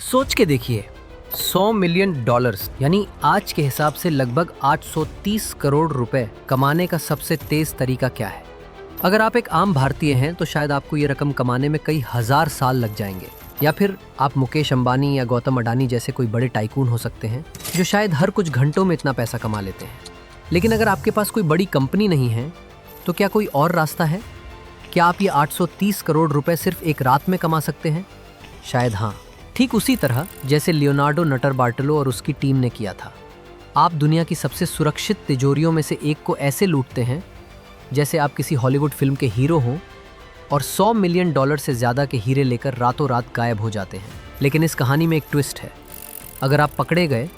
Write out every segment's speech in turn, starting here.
सोच के देखिए, 100 मिलियन डॉलर्स यानी आज के हिसाब से लगभग 830 करोड़ रुपए कमाने का सबसे तेज तरीका क्या है? अगर आप एक आम भारतीय हैं तो शायद आपको ये रकम कमाने में कई हजार साल लग जाएंगे, या फिर आप मुकेश अंबानी या गौतम अडानी जैसे कोई बड़े टाइकून हो सकते हैं जो शायद हर कुछ घंटों में इतना पैसा कमा लेते हैं। लेकिन अगर आपके पास कोई बड़ी कंपनी नहीं है तो क्या कोई और रास्ता है? क्या आप ये 830 करोड़ रुपए सिर्फ एक रात में कमा सकते हैं? शायद हाँ, ठीक उसी तरह जैसे लियोनार्डो नटरबार्टलो और उसकी टीम ने किया था। आप दुनिया की सबसे सुरक्षित तिजोरियों में से एक को ऐसे लूटते हैं जैसे आप किसी हॉलीवुड फिल्म के हीरो हों और 100 मिलियन डॉलर से ज़्यादा के हीरे लेकर रातों रात गायब हो जाते हैं। लेकिन इस कहानी में एक ट्विस्ट है। अगर आप पकड़े गए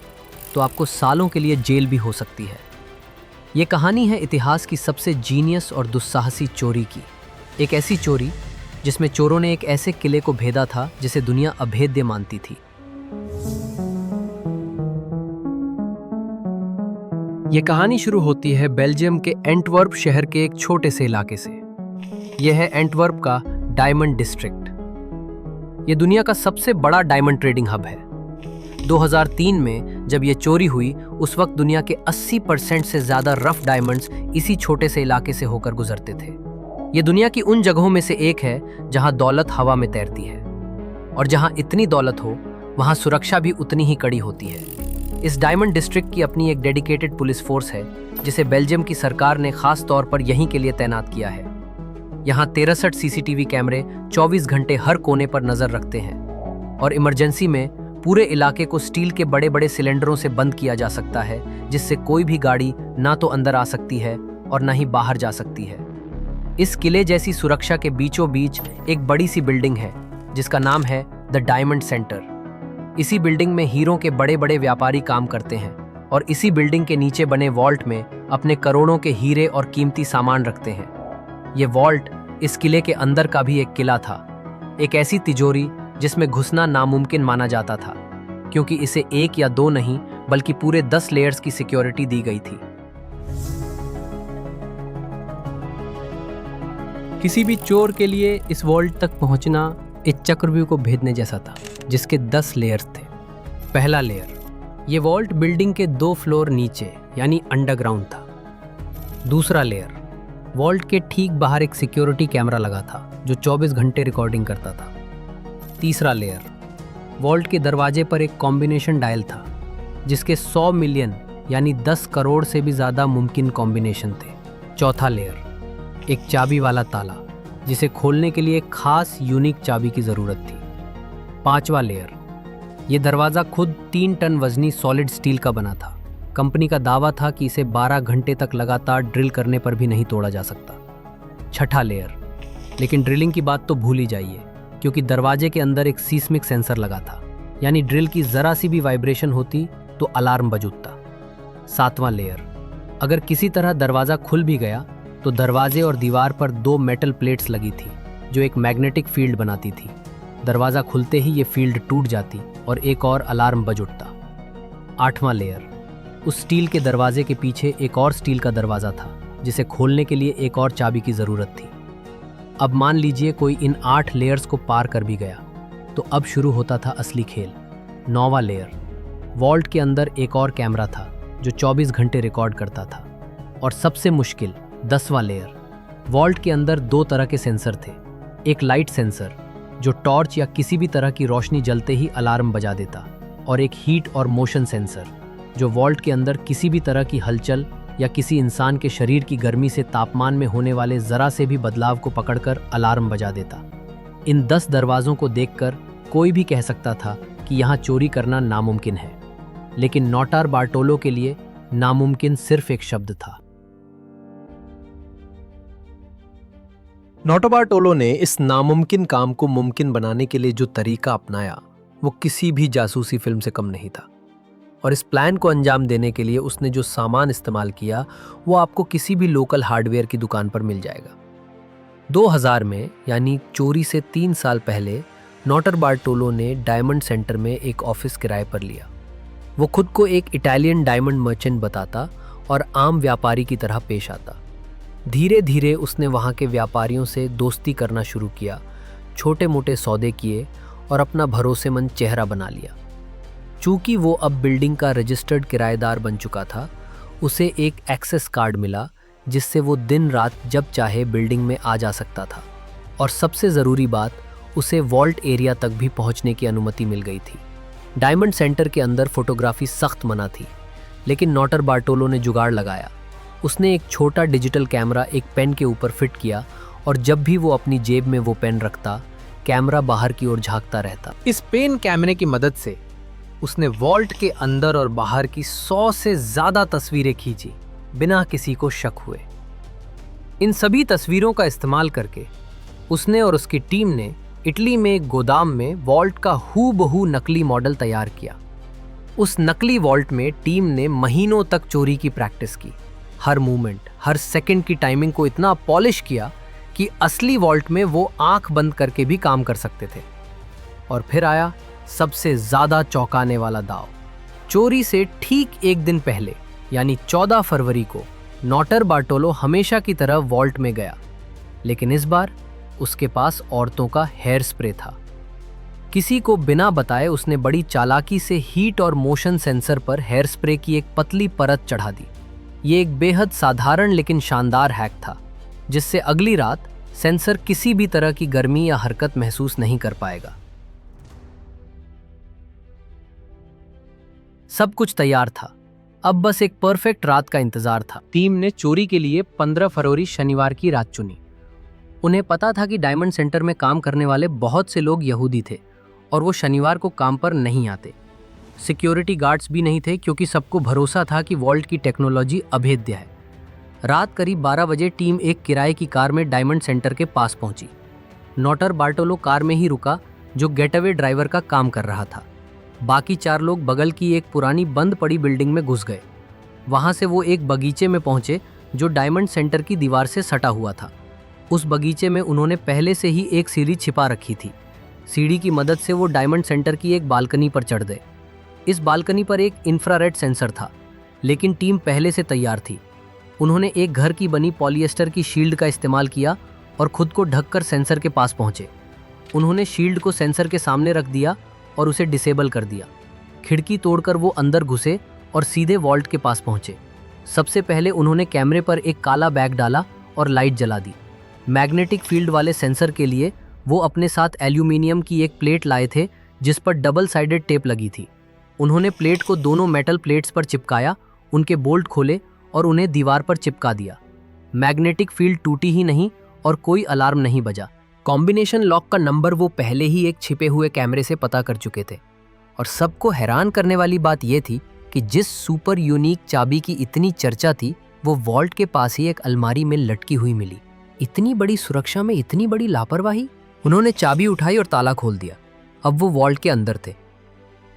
तो आपको सालों के लिए जेल भी हो सकती है। ये कहानी है इतिहास की सबसे जीनियस और दुस्साहसी चोरी की। एक ऐसी चोरी जिसमें चोरों ने एक ऐसे किले को भेदा था जिसे दुनिया अभेद्य मानती थी। यह कहानी शुरू होती है बेल्जियम के एंटवर्प शहर के एक छोटे से इलाके से। यह है एंटवर्प का डायमंड डिस्ट्रिक्ट। यह दुनिया का सबसे बड़ा डायमंड ट्रेडिंग हब है। 2003 में जब यह चोरी हुई, उस वक्त दुनिया के 80% से ज्यादा रफ डायमंड्स इसी छोटे से इलाके से होकर गुजरते थे। यह दुनिया की उन जगहों में से एक है जहां दौलत हवा में तैरती है, और जहां इतनी दौलत हो वहां सुरक्षा भी उतनी ही कड़ी होती है। इस डायमंड डिस्ट्रिक्ट की अपनी एक डेडिकेटेड पुलिस फोर्स है जिसे बेल्जियम की सरकार ने खास तौर पर यहीं के लिए तैनात किया है। यहाँ 63 सीसीटीवी कैमरे 24 घंटे हर कोने पर नजर रखते हैं, और इमरजेंसी में पूरे इलाके को स्टील के बड़े बड़े सिलेंडरों से बंद किया जा सकता है, जिससे कोई भी गाड़ी ना तो अंदर आ सकती है और ना ही बाहर जा सकती है। इस किले जैसी सुरक्षा के बीचों बीच एक बड़ी सी बिल्डिंग है जिसका नाम है द डायमंड सेंटर। इसी बिल्डिंग में हीरों के बड़े बड़े व्यापारी काम करते हैं, और इसी बिल्डिंग के नीचे बने वॉल्ट में अपने करोड़ों के हीरे और कीमती सामान रखते हैं। ये वॉल्ट इस किले के अंदर का भी एक किला था, एक ऐसी तिजोरी जिसमें घुसना नामुमकिन माना जाता था, क्योंकि इसे 1 या 2 नहीं बल्कि पूरे 10 लेयर्स की सिक्योरिटी दी गई थी। किसी भी चोर के लिए इस वॉल्ट तक पहुंचना एक चक्रव्यूह को भेदने जैसा था, जिसके 10 लेयर्स थे। पहला लेयर, ये वॉल्ट बिल्डिंग के 2 फ्लोर नीचे यानी अंडरग्राउंड था। दूसरा लेयर, वॉल्ट के ठीक बाहर एक सिक्योरिटी कैमरा लगा था जो 24 घंटे रिकॉर्डिंग करता था। तीसरा लेयर, वॉल्ट के दरवाजे पर एक कॉम्बिनेशन डायल था जिसके 100 मिलियन यानी 10 करोड़ से भी ज़्यादा मुमकिन कॉम्बिनेशन थे। चौथा लेयर, एक चाबी वाला ताला जिसे खोलने के लिए एक खास यूनिक चाबी की ज़रूरत थी। पांचवा लेयर, ये दरवाज़ा खुद 3 टन वजनी सॉलिड स्टील का बना था। कंपनी का दावा था कि इसे 12 घंटे तक लगातार ड्रिल करने पर भी नहीं तोड़ा जा सकता। छठा लेयर, लेकिन ड्रिलिंग की बात तो भूल ही जाइए, क्योंकि दरवाजे के अंदर एक सीस्मिक सेंसर लगा था, यानी ड्रिल की ज़रा सी भी वाइब्रेशन होती तो अलार्म बज उठता। सातवां लेयर, अगर किसी तरह दरवाज़ा खुल भी गया तो दरवाजे और दीवार पर 2 मेटल प्लेट्स लगी थी जो एक मैग्नेटिक फील्ड बनाती थी। दरवाज़ा खुलते ही ये फील्ड टूट जाती और एक और अलार्म बज उठता। आठवां लेयर, उस स्टील के दरवाजे के पीछे एक और स्टील का दरवाज़ा था जिसे खोलने के लिए एक और चाबी की ज़रूरत थी। अब मान लीजिए कोई इन 8 लेयर्स को पार कर भी गया तो अब शुरू होता था असली खेल। 9वां लेयर, वॉल्ट के अंदर एक और कैमरा था जो 24 घंटे रिकॉर्ड करता था। और सबसे मुश्किल 10वां लेयर, वॉल्ट के अंदर 2 तरह के सेंसर थे। एक लाइट सेंसर जो टॉर्च या किसी भी तरह की रोशनी जलते ही अलार्म बजा देता, और एक हीट और मोशन सेंसर जो वॉल्ट के अंदर किसी भी तरह की हलचल या किसी इंसान के शरीर की गर्मी से तापमान में होने वाले ज़रा से भी बदलाव को पकड़कर अलार्म बजा देता। इन 10 दरवाज़ों को देखकर कोई भी कह सकता था कि यहाँ चोरी करना नामुमकिन है, लेकिन नोटारबार्टोलो के लिए नामुमकिन सिर्फ एक शब्द था। नोटारबार्टोलो ने इस नामुमकिन काम को मुमकिन बनाने के लिए जो तरीका अपनाया वो किसी भी जासूसी फिल्म से कम नहीं था, और इस प्लान को अंजाम देने के लिए उसने जो सामान इस्तेमाल किया वो आपको किसी भी लोकल हार्डवेयर की दुकान पर मिल जाएगा। 2000 में यानी चोरी से 3 साल पहले नोटारबार्टोलो ने डायमंड सेंटर में एक ऑफिस किराए पर लिया। वो खुद को एक इटालियन डायमंड मर्चेंट बताता और आम व्यापारी की तरह पेश आता। धीरे धीरे उसने वहाँ के व्यापारियों से दोस्ती करना शुरू किया, छोटे मोटे सौदे किए और अपना भरोसेमंद चेहरा बना लिया। चूंकि वो अब बिल्डिंग का रजिस्टर्ड किराएदार बन चुका था, उसे एक एक्सेस कार्ड मिला जिससे वो दिन रात जब चाहे बिल्डिंग में आ जा सकता था। और सबसे ज़रूरी बात, उसे वॉल्ट एरिया तक भी पहुंचने की अनुमति मिल गई थी। डायमंड सेंटर के अंदर फोटोग्राफी सख्त मना थी, लेकिन नोटर बार्टोलो ने जुगाड़ लगाया। उसने एक छोटा डिजिटल कैमरा एक पेन के ऊपर फिट किया और जब भी वो अपनी जेब में वो पेन रखता, कैमरा बाहर की ओर झांकता रहता। इस पेन कैमरे की मदद से उसने वॉल्ट के अंदर और बाहर की 100 से ज़्यादा तस्वीरें खींची, बिना किसी को शक हुए। इन सभी तस्वीरों का इस्तेमाल करके उसने और उसकी टीम ने इटली में एक गोदाम में वॉल्ट का हूबहू नकली मॉडल तैयार किया। उस नकली वॉल्ट में टीम ने महीनों तक चोरी की प्रैक्टिस की। हर मूवमेंट, हर सेकंड की टाइमिंग को इतना पॉलिश किया कि असली वॉल्ट में वो आंख बंद करके भी काम कर सकते थे। और फिर आया सबसे ज़्यादा चौंकाने वाला दाव। चोरी से ठीक एक दिन पहले, यानी 14 फरवरी को, नोटर बार्टोलो हमेशा की तरह वॉल्ट में गया, लेकिन इस बार उसके पास औरतों का हेयर स्प्रे था। किसी को बिना बताए उसने बड़ी चालाकी से हीट और मोशन सेंसर पर हेयर स्प्रे की एक पतली परत चढ़ा दी। ये एक बेहद साधारण लेकिन शानदार हैक था, जिससे अगली रात सेंसर किसी भी तरह की गर्मी या हरकत महसूस नहीं कर पाएगा। सब कुछ तैयार था, अब बस एक परफेक्ट रात का इंतजार था। टीम ने चोरी के लिए 15 फरवरी शनिवार की रात चुनी। उन्हें पता था कि डायमंड सेंटर में काम करने वाले बहुत से लोग यहूदी थे और वो शनिवार को काम पर नहीं आते। सिक्योरिटी गार्ड्स भी नहीं थे, क्योंकि सबको भरोसा था कि वॉल्ट की टेक्नोलॉजी अभेद्य है। रात करीब 12 बजे टीम एक किराए की कार में डायमंड सेंटर के पास पहुंची। नोटर बार्टोलो कार में ही रुका, जो गेटअवे ड्राइवर का काम कर रहा था। बाकी 4 लोग बगल की एक पुरानी बंद पड़ी बिल्डिंग में घुस गए। वहां से वो एक बगीचे में पहुंचे जो डायमंड सेंटर की दीवार से सटा हुआ था। उस बगीचे में उन्होंने पहले से ही एक सीढ़ी छिपा रखी थी। सीढ़ी की मदद से वो डायमंड सेंटर की एक बालकनी पर चढ़ गए। इस बालकनी पर एक इंफ्रारेड सेंसर था, लेकिन टीम पहले से तैयार थी। उन्होंने एक घर की बनी पॉलिएस्टर की शील्ड का इस्तेमाल किया और खुद को ढककर सेंसर के पास पहुंचे। उन्होंने शील्ड को सेंसर के सामने रख दिया और उसे डिसेबल कर दिया। खिड़की तोड़कर वो अंदर घुसे और सीधे वॉल्ट के पास पहुंचे। सबसे पहले उन्होंने कैमरे पर एक काला बैग डाला और लाइट जला दी। मैग्नेटिक फील्ड वाले सेंसर के लिए वो अपने साथ एल्यूमिनियम की एक प्लेट लाए थे, जिस पर डबल साइडेड टेप लगी थी। उन्होंने प्लेट को दोनों मेटल प्लेट्स पर चिपकाया, उनके बोल्ट खोले और उन्हें दीवार पर चिपका दिया। मैग्नेटिक फील्ड टूटी ही नहीं और कोई अलार्म नहीं बजा। कॉम्बिनेशन लॉक का नंबर वो पहले ही एक छिपे हुए कैमरे से पता कर चुके थे। और सबको हैरान करने वाली बात यह थी कि जिस सुपर यूनिक चाबी की इतनी चर्चा थी, वो वॉल्ट के पास ही एक अलमारी में लटकी हुई मिली। इतनी बड़ी सुरक्षा में इतनी बड़ी लापरवाही। उन्होंने चाबी उठाई और ताला खोल दिया। अब वो वॉल्ट के अंदर थे।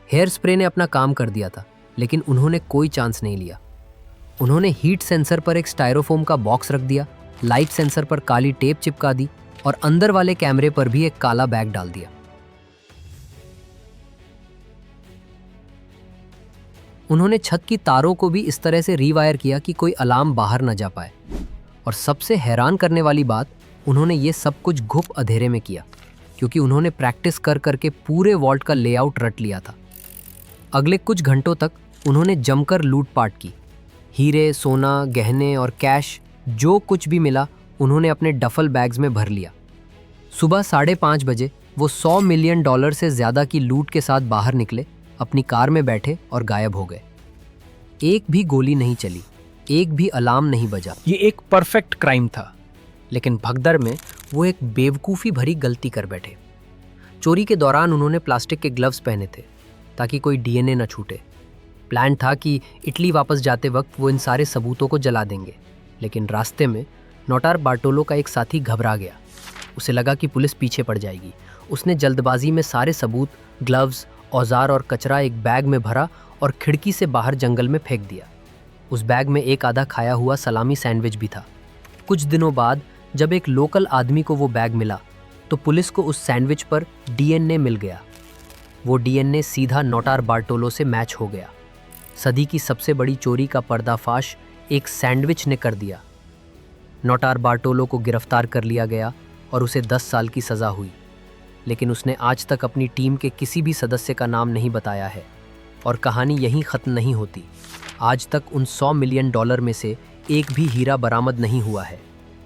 हेयर स्प्रे ने अपना काम कर दिया था, लेकिन उन्होंने कोई चांस नहीं लिया। उन्होंने हीट सेंसर पर एक स्टायरोफोम का बॉक्स रख दिया, लाइट सेंसर पर काली टेप चिपका दी और अंदर वाले कैमरे पर भी एक काला बैग डाल दिया। उन्होंने छत की तारों को भी इस तरह से रीवायर किया कि कोई अलार्म बाहर न जा पाए। और सबसे हैरान करने वाली बात, उन्होंने ये सब कुछ घुप अंधेरे में किया, क्योंकि उन्होंने प्रैक्टिस कर करके पूरे वॉल्ट का लेआउट रट लिया था। अगले कुछ घंटों तक उन्होंने जमकर लूटपाट की। हीरे, सोना, गहने और कैश, जो कुछ भी मिला उन्होंने अपने डफल बैग्स में भर लिया। सुबह 5:30 बजे वो $100 मिलियन से ज़्यादा की लूट के साथ बाहर निकले, अपनी कार में बैठे और गायब हो गए। एक भी गोली नहीं चली, एक भी अलार्म नहीं बजा। ये एक परफेक्ट क्राइम था, लेकिन भगदड़ में वो एक बेवकूफ़ी भरी गलती कर बैठे। चोरी के दौरान उन्होंने प्लास्टिक के ग्लव्स पहने थे ताकि कोई डीएनए न छूटे। प्लान था कि इटली वापस जाते वक्त वो इन सारे सबूतों को जला देंगे, लेकिन रास्ते में नोटार बार्टोलो का एक साथी घबरा गया। उसे लगा कि पुलिस पीछे पड़ जाएगी। उसने जल्दबाजी में सारे सबूत, ग्लव्स, औजार और कचरा एक बैग में भरा और खिड़की से बाहर जंगल में फेंक दिया। उस बैग में एक आधा खाया हुआ सलामी सैंडविच भी था। कुछ दिनों बाद जब एक लोकल आदमी को वो बैग मिला, तो पुलिस को उस सैंडविच पर डीएनए मिल गया। वो डीएनए सीधा नोटार बार्टोलो से मैच हो गया। सदी की सबसे बड़ी चोरी का पर्दाफाश एक सैंडविच ने कर दिया। नोटार बार्टोलो को गिरफ्तार कर लिया गया और उसे 10 साल की सज़ा हुई। लेकिन उसने आज तक अपनी टीम के किसी भी सदस्य का नाम नहीं बताया है। और कहानी यहीं ख़त्म नहीं होती। आज तक उन $100 मिलियन में से एक भी हीरा बरामद नहीं हुआ है।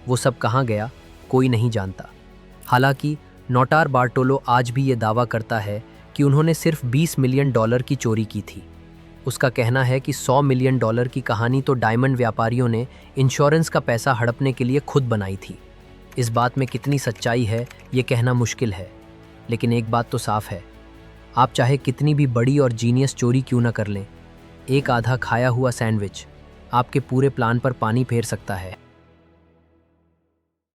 वो सब कहाँ गया, कोई नहीं जानता। हालांकि नोटार बार्टोलो आज भी ये दावा करता है कि उन्होंने सिर्फ $20 मिलियन की चोरी की थी। उसका कहना है कि $100 मिलियन की कहानी तो डायमंड व्यापारियों ने इंश्योरेंस का पैसा हड़पने के लिए खुद बनाई थी। इस बात में कितनी सच्चाई है ये कहना मुश्किल है, लेकिन एक बात तो साफ है, आप चाहे कितनी भी बड़ी और जीनियस चोरी क्यों ना कर लें, एक आधा खाया हुआ सैंडविच आपके पूरे प्लान पर पानी फेर सकता है।